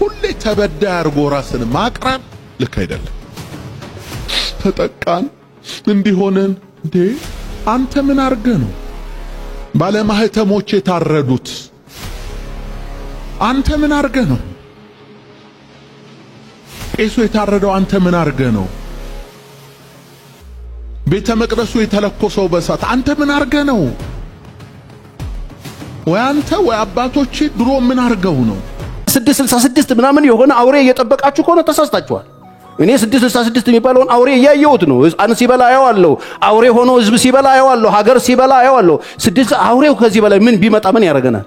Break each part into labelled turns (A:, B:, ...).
A: ሁሌ ተበዳይ አርጎ ራስን ማቅረብ ልክ አይደለም። ተጠቃን እንዲሆነን እንዴ አንተ ምን አርገ ነው ባለማህተሞች የታረዱት? አንተ ምን አርገ ነው ቄሱ የታረደው? አንተ ምን አርገ ነው ቤተ መቅደሱ የተለኮሰው በሳት? አንተ ምን አርገ ነው? ወይ አንተ ወይ አባቶች ድሮ ምን አርገው ነው?
B: 666 ምናምን የሆነ አውሬ እየጠበቃችሁ ከሆነ ተሳስታችኋል። እኔ 666 የሚባለውን አውሬ እያየሁት ነው። ሕፃን ሲበላ አየዋለሁ፣ አውሬ ሆኖ ህዝብ ሲበላ አየዋለሁ፣ ሀገር ሲበላ አየዋለሁ። 6 አውሬው ከዚህ በላይ ምን ቢመጣ ምን ያደርገናል?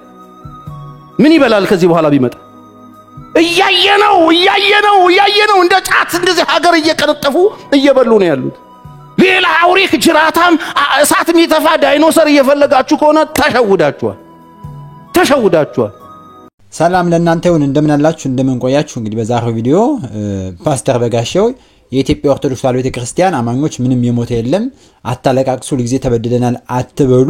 B: ምን ይበላል ከዚህ በኋላ ቢመጣ? እያየነው እንደ ጫት እንደዚህ ሀገር እየቀነጠፉ እየበሉ ነው ያሉት። ሌላ አውሬ ጅራታም እሳት የሚተፋ ዳይኖሰር እየፈለጋችሁ ከሆነ ተሸውዳችኋል።
C: ሰላም ለእናንተ ይሁን። እንደምን አላችሁ? እንደምን ቆያችሁ? እንግዲህ በዛሬው ቪዲዮ ፓስተር በጋሻው የኢትዮጵያ ኦርቶዶክስ ተዋሕዶ ቤተክርስቲያን አማኞች ምንም የሞተ የለም፣ አታለቃቅሱ፣ ለጊዜ ተበድለናል አትበሉ፣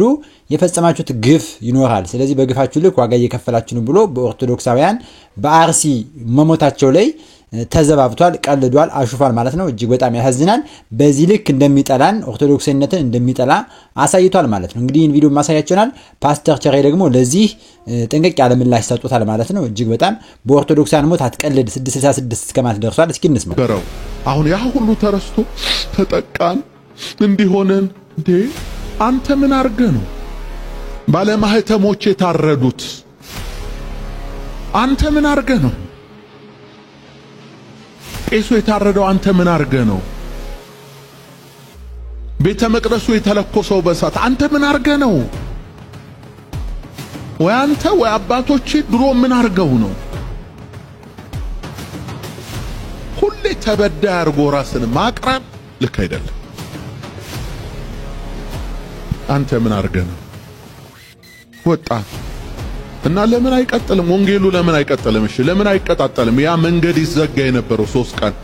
C: የፈጸማችሁት ግፍ ይኖራል፣ ስለዚህ በግፋችሁ ልክ ዋጋ እየከፈላችሁ ነው ብሎ በኦርቶዶክሳውያን በአርሲ መሞታቸው ላይ ተዘባብቷል፣ ቀልዷል፣ አሹፋል ማለት ነው። እጅግ በጣም ያሳዝናል። በዚህ ልክ እንደሚጠላን ኦርቶዶክስነትን እንደሚጠላ አሳይቷል ማለት ነው። እንግዲህ ቪዲዮ ማሳያችሁናል። ፓስተር ቸሬ ደግሞ ለዚህ ጥንቅቅ ያለ ምላሽ ሰጥቷል ማለት ነው። እጅግ በጣም በኦርቶዶክሳን ሞት አትቀልድ 666 እስከማለት ደርሷል። እስኪ እንስማው።
A: አሁን ያ ሁሉ ተረስቶ ተጠቃን እንዲሆነን እንዴ አንተ ምን አርገ ነው ባለማህተሞች የታረዱት? አንተ ምን አርገ ነው ቄሱ የታረደው? አንተ ምን አርገ ነው ቤተ መቅደሱ የተለኮሰው በሳት? አንተ ምን አርገ ነው? ወይ አንተ ወይ አባቶች ድሮ ምን አርገው ነው? ሁሌ ተበዳይ አርጎ ራስን ማቅረብ ልክ አይደለም። አንተ ምን አርገ ነው ወጣት? እና ለምን አይቀጥልም ወንጌሉ? ለምን አይቀጥልም? እሺ ለምን አይቀጣጠልም? ያ መንገድ ይዘጋ የነበረው 3 ቀን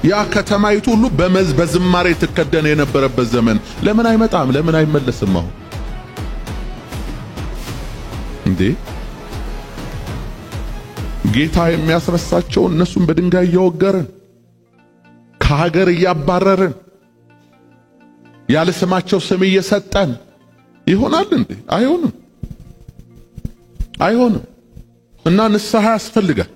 A: ያ ከተማይቱ ሁሉ በዝማሬ ተከደነ የነበረበት ዘመን ለምን አይመጣም? ለምን አይመለስም? አሁን እንዴ ጌታ የሚያስረሳቸው እነሱን በድንጋይ እየወገርን ከሀገር እያባረርን ያለ ስማቸው ስም እየሰጠን ይሆናል እንዴ? አይሆንም። እና ንስሐ ያስፈልጋል።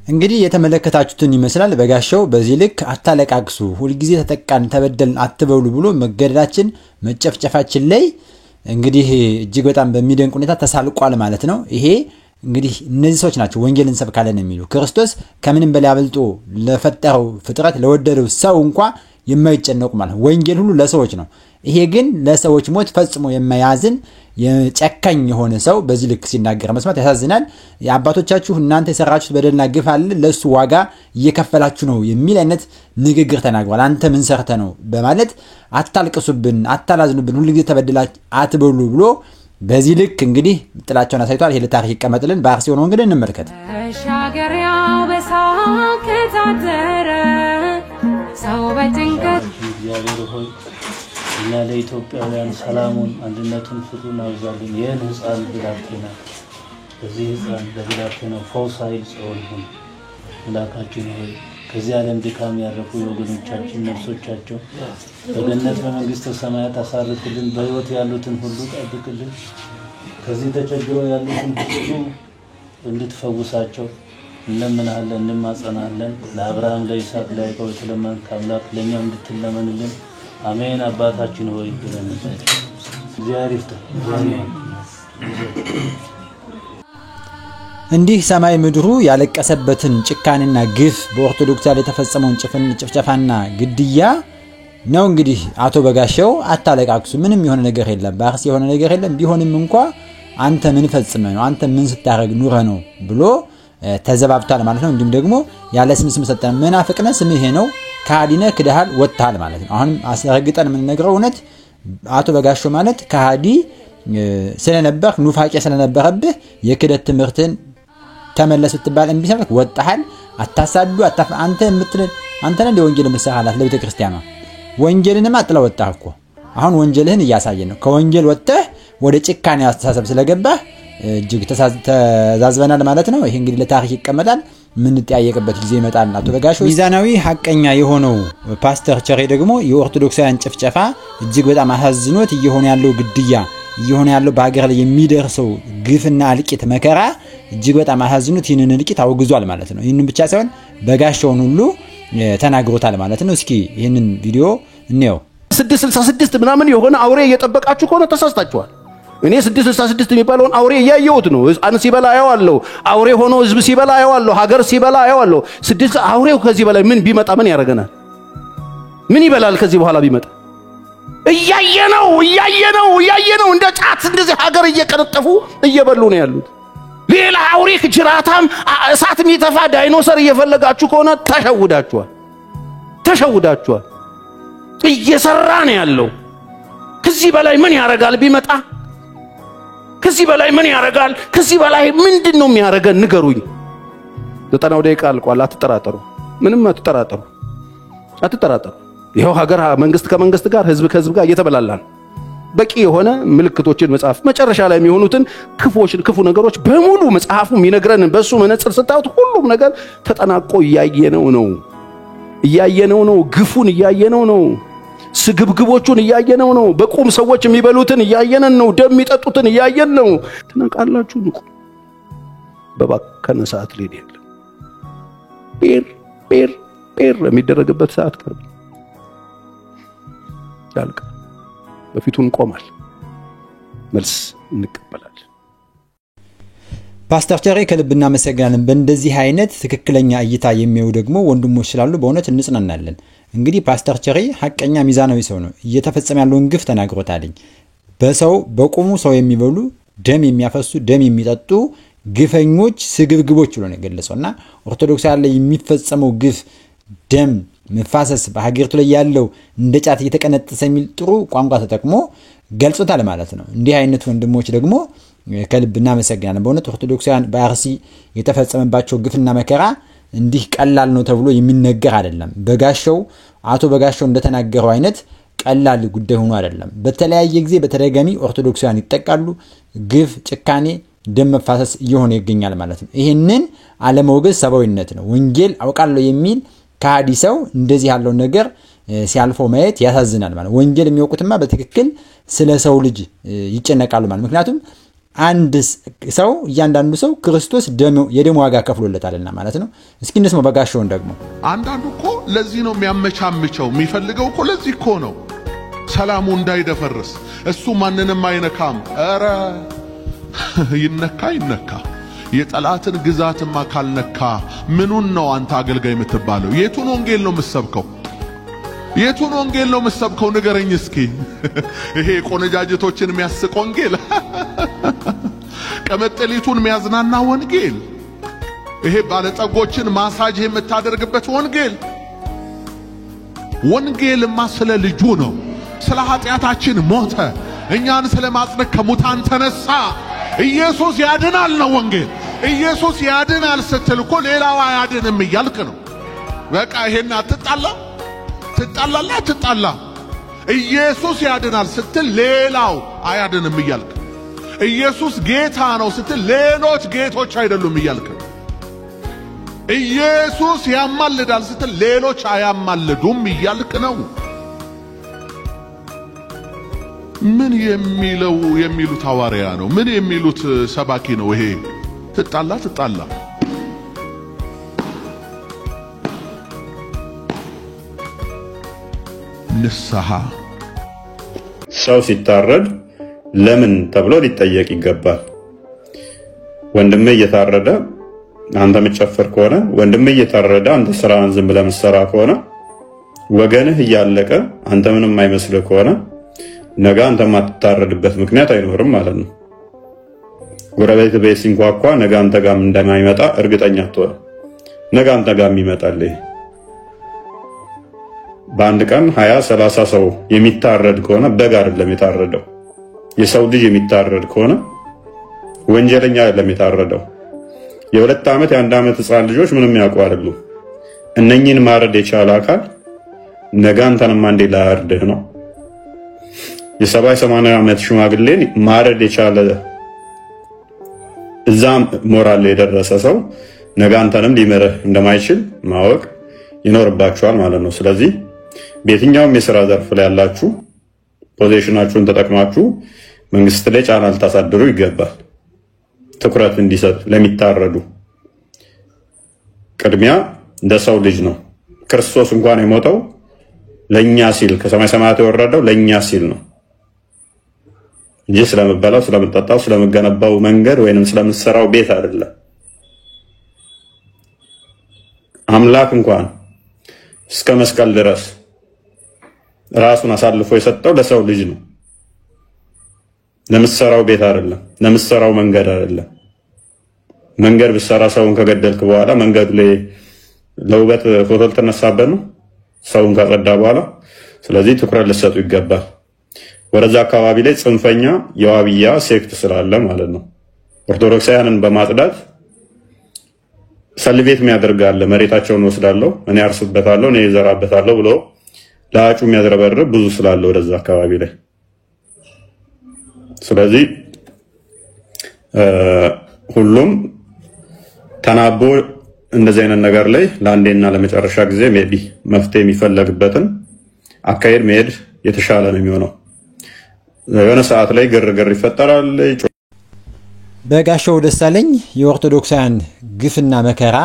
C: እንግዲህ የተመለከታችሁትን ይመስላል። በጋሻው በዚህ ልክ አታለቃቅሱ፣ ሁልጊዜ ተጠቃን ተበደልን አትበሉ ብሎ መገደላችን መጨፍጨፋችን ላይ እንግዲህ እጅግ በጣም በሚደንቅ ሁኔታ ተሳልቋል ማለት ነው። ይሄ እንግዲህ እነዚህ ሰዎች ናቸው ወንጌልን ሰብካለን የሚሉ። ክርስቶስ ከምንም በላይ አብልጦ ለፈጠረው ፍጥረት ለወደደው ሰው እንኳን የማይጨነቁ ማለት ወንጌል ሁሉ ለሰዎች ነው። ይሄ ግን ለሰዎች ሞት ፈጽሞ የማያዝን የጨካኝ የሆነ ሰው በዚህ ልክ ሲናገር መስማት ያሳዝናል። የአባቶቻችሁ እናንተ የሰራችሁት በደልና ግፍ አለ ለሱ ዋጋ እየከፈላችሁ ነው የሚል አይነት ንግግር ተናግሯል። አንተ ምን ሰርተ ነው በማለት አታልቅሱብን፣ አታላዝኑብን፣ ሁሉ ጊዜ ተበድላችሁ አትበሉ ብሎ በዚህ ልክ እንግዲህ ጥላቸውን አሳይቷል። ይሄ ለታሪክ ይቀመጥልን። በአርሲ ሆኖ እንግዲህ እንመልከት።
D: ሻገሪያው በሳከታተረ ሰው በጭንቀት
E: እግዚአብሔር ሆይ እኛ ለኢትዮጵያውያን ሰላሙን አንድነቱን ፍቅሩን አብዛልን። ይህን ሕፃን ብላቴና በዚህ ሕፃን ለብላቴናው ፈውስ ኃይል ጸሎት ሁን። አምላካችን ሆይ ከዚህ ዓለም ድካም ያረፉ የወገኖቻችን ነፍሶቻቸው በገነት በመንግስተ ሰማያት አሳርፍልን። በሕይወት ያሉትን ሁሉ ጠብቅልን። ከዚህ ተቸግረው ያሉትን ሁሉ እንድትፈውሳቸው እንለምናለን፣ እንማጸናለን። ለአብርሃም ለይስሐቅ ለያዕቆብ የተለመንክ አምላክ ለእኛም እንድትለመንልን አሜን። አባታችን ሆይ ብለን እግዚአብሔር ይፍታ።
C: እንዲህ ሰማይ ምድሩ ያለቀሰበትን ጭካኔና ግፍ በኦርቶዶክስ ላይ የተፈጸመውን ጭፍጨፋና ግድያ ነው። እንግዲህ አቶ በጋሻው አታለቃቅሱ፣ ምንም የሆነ ነገር የለም፣ በአርሲ የሆነ ነገር የለም፣ ቢሆንም እንኳን አንተ ምን ፈጽመህ ነው፣ አንተ ምን ስታረግ ኑረ ነው ብሎ ተዘባብቷል ማለት ነው። እንዲሁም ደግሞ ያለ ስም ሰጠን፣ መናፍቅነ ስም ይሄ ነው፣ ከሃዲነ ክደሃል ወጣል ማለት ነው። አሁን አስረግጠን ምን ነገረው እውነት አቶ በጋሻው ማለት ከሃዲ ስለነበር ኑፋቄ ስለነበረብህ የክደት ትምህርትን ተመለስ ብትባል እንቢ ሰምተህ ወጣሃል። አታሳዱ አንተ የምትል አንተ ነህ ወንጌል መስሐላት ለቤተ ክርስቲያኗ ወንጌልንማ ጥላ ወጣህ እኮ። አሁን ወንጌልህን እያሳየ ነው። ከወንጌል ወጥተህ ወደ ጭካኔ አስተሳሰብ ስለገባህ እጅግ ተዛዝበናል ማለት ነው። ይሄ እንግዲህ ለታሪክ ይቀመጣል። ምን ተያየቀበት ጊዜ ይመጣል። አቶ በጋሻው ሚዛናዊ ሐቀኛ የሆነው ፓስተር ቸሬ ደግሞ የኦርቶዶክሳውያን ጭፍጨፋ እጅግ በጣም አሳዝኖት እየሆነ ያለው ግድያ እየሆነ ያለው በአገር ላይ የሚደርሰው ግፍና እልቂት መከራ እጅግ በጣም አሳዝኖት ይህንን እልቂት አውግዟል ማለት ነው። ይህንን ብቻ ሳይሆን በጋሻውን ሁሉ ተናግሮታል ማለት ነው። እስኪ ይህንን ቪዲዮ እንየው።
B: 666 ምናምን የሆነ አውሬ እየጠበቃችሁ ከሆነ ተሳስታችኋል። እኔ 666 የሚባለውን አውሬ እያየሁት ነው። ሕፃን ሲበላ አየዋለሁ። አውሬ ሆኖ ህዝብ ሲበላ አየዋለሁ። ሀገር ሲበላ አየዋለሁ። 6 አውሬው ከዚህ በላይ ምን ቢመጣ ምን ያደርገናል? ምን ይበላል ከዚህ በኋላ ቢመጣ? እያየነው እንደ ጫት እንደዚህ ሀገር እየቀነጠፉ እየበሉ ነው ያሉት። ሌላ አውሬ ጅራታም እሳት የሚተፋ ዳይኖሰር እየፈለጋችሁ ከሆነ ተሸውዳችኋል። እየሰራ ነው ያለው። ከዚህ በላይ ምን ያደርጋል ቢመጣ? ከዚህ በላይ ምን ያደርጋል? ከዚህ በላይ ምንድነው የሚያደርገን? ንገሩኝ። 90 ደቂቃ አልቋል። አትጠራጠሩ፣ ምንም አትጠራጠሩ። ይሄው ሀገር መንግስት ከመንግስት ጋር ህዝብ ከህዝብ ጋር እየተበላላ ነው። በቂ የሆነ ምልክቶችን መጽሐፍ መጨረሻ ላይ የሚሆኑትን ክፉ ነገሮች በሙሉ መጽሐፉ የሚነግረን በሱ መነጽር ስታዩት ሁሉም ነገር ተጠናቆ እያየነው ነው። ግፉን እያየነው ነው። ስግብግቦቹን እያየነው ነው። በቁም ሰዎች የሚበሉትን እያየነን ነው። ደም የሚጠጡትን እያየን ነው። ትነቃላችሁ። ንቁ። በባከነ ሰዓት ላይ አይደለም። ጴር የሚደረግበት ሰዓት ቀርብ ያልቃ። በፊቱ እንቆማል። መልስ እንቀበላለን።
C: ፓስተር ቸሬ ከልብ እናመሰግናለን። በእንደዚህ አይነት ትክክለኛ እይታ የሚያዩ ደግሞ ወንድሞች ስላሉ በእውነት እንጽናናለን። እንግዲህ ፓስተር ቸሬ ሐቀኛ ሚዛናዊ ሰው ነው። እየተፈጸመ ያለውን ግፍ ተናግሮታል። በቁሙ ሰው የሚበሉ ደም የሚያፈሱ ደም የሚጠጡ ግፈኞች ስግብግቦች ብሎ ነው የገለጸውና ኦርቶዶክሳውያን ላይ የሚፈጸመው ግፍ ደም መፋሰስ በሀገሪቱ ላይ ያለው እንደ ጫት እየተቀነጠሰ የሚል ጥሩ ቋንቋ ተጠቅሞ ገልጾታል ማለት ነው። እንዲህ አይነት ወንድሞች ደግሞ ከልብ እናመሰግናለን። በእውነት ኦርቶዶክሳውያን በአርሲ የተፈጸመባቸው ግፍና መከራ እንዲህ ቀላል ነው ተብሎ የሚነገር አይደለም። አቶ በጋሻው እንደተናገረው አይነት ቀላል ጉዳይ ሆኖ አይደለም። በተለያየ ጊዜ በተደጋጋሚ ኦርቶዶክሳውያን ይጠቃሉ። ግፍ፣ ጭካኔ፣ ደም መፋሰስ እየሆነ ይገኛል ማለት ነው። ይሄንን አለመውገዝ ሰብአዊነት ነው። ወንጌል አውቃለሁ የሚል ከሃዲ ሰው እንደዚህ ያለው ነገር ሲያልፈው ማየት ያሳዝናል ማለት ነው። ወንጌል የሚያውቁትማ በትክክል ስለ ሰው ልጅ ይጨነቃሉ ማለት ምክንያቱም አንድ ሰው እያንዳንዱ ሰው ክርስቶስ የደም ዋጋ ከፍሎለታልና ማለት ነው። እስኪ እንስማ በጋሻውን ደግሞ።
A: አንዳንዱ እኮ ለዚህ ነው የሚያመቻምቸው የሚፈልገው እኮ ለዚህ እኮ ነው ሰላሙ እንዳይደፈርስ እሱ ማንንም አይነካም። ኧረ ይነካ የጠላትን ግዛትማ ካልነካ ምኑን ነው አንተ አገልጋይ የምትባለው? የቱን ወንጌል ነው የምትሰብከው? ንገረኝ እስኪ። ይሄ ቆነጃጅቶችን የሚያስቅ ወንጌል፣ ቀመጠሊቱን የሚያዝናና ወንጌል፣ ይሄ ባለጠጎችን ማሳጅ የምታደርግበት ወንጌልማ ስለ ልጁ ነው። ስለ ኃጢአታችን ሞተ፣ እኛን ስለ ማጽደቅ ከሙታን ተነሳ። ኢየሱስ ያድናል ነው ወንጌል። ኢየሱስ ያድናል ስትል እኮ ሌላው አያድንም እያልክ ነው። በቃ ይሄን ትጣላ። ኢየሱስ ያድናል ስትል ሌላው አያድንም እያልክ፣ ኢየሱስ ጌታ ነው ስትል ሌሎች ጌቶች አይደሉም እያልክ፣ ኢየሱስ ያማልዳል ስትል ሌሎች አያማልዱም እያልክ ነው። ምን የሚሉት ሐዋርያ ነው? ምን የሚሉት ሰባኪ ነው? ይሄ ትጣላ ንስሐ።
F: ሰው ሲታረድ ለምን ተብሎ ሊጠየቅ ይገባል። ወንድሜ እየታረደ አንተ የምትጨፍር ከሆነ፣ ወንድሜ እየታረደ አንተ ስራህን ዝም ብለህ የምትሰራ ከሆነ፣ ወገንህ እያለቀ አንተ ምንም አይመስልህ ከሆነ ነገ አንተ የማትታረድበት ምክንያት አይኖርም ማለት ነው። ጎረቤት ቤት ሲንኳኳ ነገ አንተ ጋር እንደማይመጣ እርግጠኛ አትሆንም። ነገ አንተ ጋር ይመጣል። በአንድ ቀን 20-30 ሰው የሚታረድ ከሆነ በግ አይደለም የታረደው። የሰው ልጅ የሚታረድ ከሆነ ወንጀለኛ አይደለም የታረደው። የ2 ዓመት የ1 ዓመት ህፃን ልጆች ምንም ያውቁ አይደሉም። እነኚህን ማረድ የቻለ አካል ነገ አንተንም አንዴ ላያርድህ ነው። የ70-80 ዓመት ሽማግሌን ማረድ የቻለ እዛም ሞራል የደረሰ ሰው ነገ አንተንም ሊመርህ እንደማይችል ማወቅ ይኖርባችኋል ማለት ነው። ስለዚህ በየትኛውም የሥራ ዘርፍ ላይ ያላችሁ ፖዚሽናችሁን ተጠቅማችሁ መንግስት ላይ ጫና ልታሳድሩ ይገባል። ትኩረት እንዲሰጥ ለሚታረዱ ቅድሚያ እንደ ሰው ልጅ ነው። ክርስቶስ እንኳን የሞተው ለኛ ሲል ከሰማይ ሰማያት የወረደው ለኛ ሲል ነው እንጂ ስለምበላው ስለምጠጣው ስለምገነባው መንገድ ወይንም ስለምሰራው ቤት አይደለም። አምላክ እንኳን እስከ መስቀል ድረስ ራሱን አሳልፎ የሰጠው ለሰው ልጅ ነው። ለምሰራው ቤት አይደለም፣ ለምሰራው መንገድ አይደለም። መንገድ ብሰራ ሰውን ከገደልክ በኋላ መንገዱ ላይ ለውበት ፎቶ ልትነሳበት ነው ሰውን ካጸዳ በኋላ። ስለዚህ ትኩረት ልትሰጡ ይገባል። ወደዛ አካባቢ ላይ ጽንፈኛ የዋብያ ሴክት ስላለ ማለት ነው። ኦርቶዶክሳውያንን በማጽዳት ሰልቤት የሚያደርጋለ መሬታቸውን ወስዳለሁ እኔ አርስበታለሁ እኔ ዘራበታለሁ ብሎ ለአጩ የሚያዝረበርብ ብዙ ስላለ ወደዛ አካባቢ ላይ። ስለዚህ ሁሉም ተናቦ እንደዚህ አይነት ነገር ላይ ለአንዴና ለመጨረሻ ጊዜ ሜቢ መፍትሄ የሚፈለግበትን አካሄድ መሄድ የተሻለ ነው የሚሆነው። የሆነ ሰዓት ላይ ግርግር ይፈጠራል።
C: በጋሻው ደሳለኝ የኦርቶዶክሳውያን ግፍና መከራ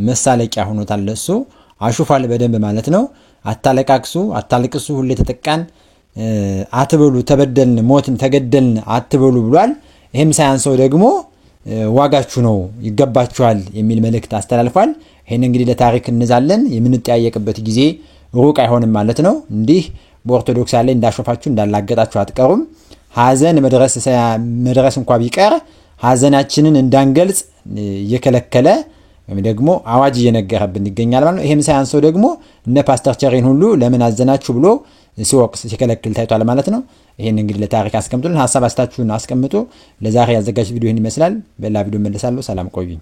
C: መሳለቂያ ሆኖታል። እሱ አሹፋል በደንብ ማለት ነው። አታለቃቅሱ፣ አታልቅሱ፣ ሁሌ ተጠቃን አትበሉ፣ ተበደልን፣ ሞትን፣ ተገደልን አትበሉ ብሏል። ይሄም ሳያንሰው ደግሞ ዋጋችሁ ነው ይገባችኋል የሚል መልእክት አስተላልፏል። ይሄን እንግዲህ ለታሪክ እንዛለን የምንጠያየቅበት ጊዜ ሩቅ አይሆንም ማለት ነው። እንዲህ በኦርቶዶክስ ላይ እንዳሾፋችሁ እንዳላገጣችሁ አትቀሩም። ሐዘን መድረስ እንኳን ቢቀር ሐዘናችንን እንዳንገልጽ እየከለከለ ወይም ደግሞ አዋጅ እየነገረብን ይገኛል ማለት ነው። ይሄም ሳያንሰው ደግሞ እነ ፓስተር ቸሬን ሁሉ ለምን አዘናችሁ ብሎ ሲወቅስ ሲከለክል ታይቷል ማለት ነው። ይሄን እንግዲህ ለታሪክ አስቀምጡልን። ሐሳብ አስተያየታችሁን አስቀምጡ። ለዛሬ ያዘጋጅ ቪዲዮ ይሄን ይመስላል። በሌላ ቪዲዮ መልሳለሁ። ሰላም ቆዩኝ።